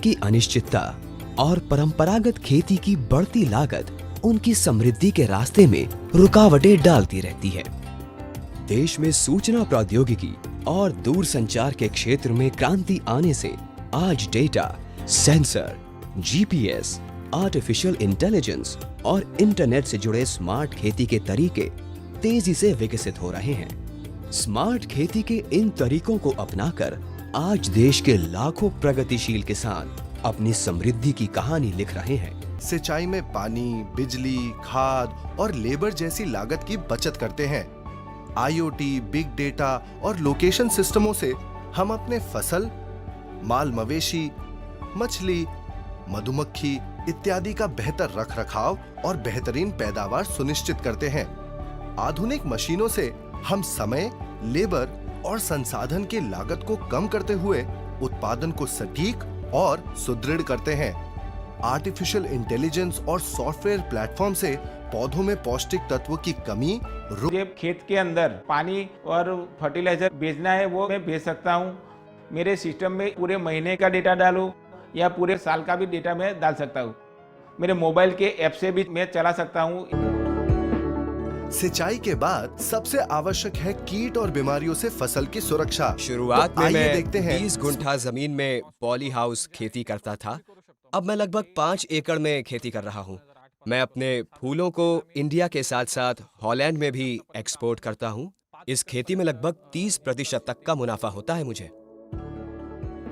की अनिश्चितता और परंपरागत खेती की बढ़ती लागत उनकी समृद्धि के रास्ते में रुकावटें डालती रहती है। देश में सूचना प्रौद्योगिकी और दूरसंचार के क्षेत्र में क्रांति आने से आज data, sensor, GPS, artificial intelligence और इंटरनेट से जुड़े स्मार्ट खेती के तरीके तेजी से विकसित हो रहे हैं। स्मार्ट खेती के इन तरीकों को अपनाकर आज देश के लाखों प्रगतिशील किसान अपनी समृद्धि की कहानी लिख रहे हैं। सिंचाई में पानी, बिजली, खाद और लेबर जैसी लागत की बचत करते हैं। आईओटी, बिग डेटा और लोकेशन सिस्टमों से हम अपने फसल, माल मवेशी, मछली, मधुमक्खी इत्यादि का बेहतर रखरखाव और बेहतरीन पैदावार सुनिश्चित करते हैं। आधुनिक मशीनों से हम समय, लेबर और संसाधन की लागत को कम करते हुए उत्पादन को सटीक और सुदृढ़ करते हैं। आर्टिफिशियल इंटेलिजेंस और सॉफ्टवेयर प्लेटफॉर्म से पौधों में पौष्टिक तत्वों की कमी मुझे खेत के अंदर पानी और फर्टिलाइजर भेजना है, वो मैं भेज सकता हूँ। मेरे सिस्टम में पूरे महीने का डेटा डालूं या पूरे साल का भी डेटा मैं डाल सकता हूँ। मेरे मोबाइल के ऐप से भी मैं चला सकता हूँ। सिंचाई के बाद सबसे आवश्यक है कीट और बीमारियों से फसल की सुरक्षा। शुरुआत तो में आइए मैं देखते हैं 20 गुंठा जमीन में पॉली हाउस खेती करता था। अब मैं लगभग 5 एकड़ में खेती कर रहा हूँ। मैं अपने फूलों को इंडिया के साथ साथ हॉलैंड में भी एक्सपोर्ट करता हूँ। इस खेती में लगभग 30% तक का मुनाफा होता है मुझे।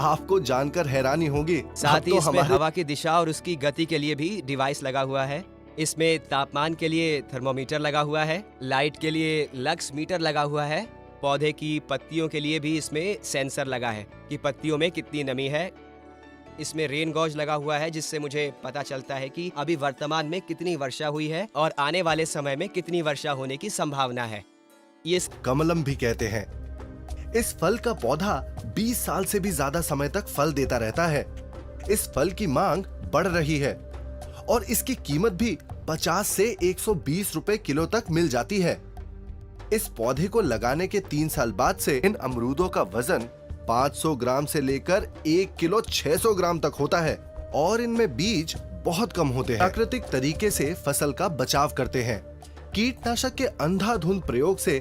आपको जानकर हैरानी होगी, साथ ही अब तो इसमें हमारे हवा की दिशा और उसकी गति के लिए भी डिवाइस लगा हुआ है। इसमें तापमान के लिए थर्मोमीटर लगा हुआ है, लाइट के लिए लक्स मीटर लगा हुआ है, पौधे की पत्तियों के लिए भी इसमें सेंसर लगा है कि पत्तियों में कितनी नमी है। इसमें रेन गॉज लगा हुआ है जिससे मुझे पता चलता है कि अभी वर्तमान में कितनी वर्षा हुई है और आने वाले समय में कितनी वर्षा होने की संभावना है। ये कमलम भी कहते हैं। इस फल का पौधा 20 साल से भी ज्यादा समय तक फल देता रहता है। इस फल की मांग बढ़ रही है और इसकी कीमत भी 50 से 120 रुपए किलो तक मिल जाती है। इस पौधे को लगाने के 3 साल बाद से इन अमरूदों का वजन 500 ग्राम से लेकर 1 किलो 600 ग्राम तक होता है और इनमें बीज बहुत कम होते हैं। प्राकृतिक तरीके से फसल का बचाव करते हैं। कीटनाशक के अंधाधुंध प्रयोग से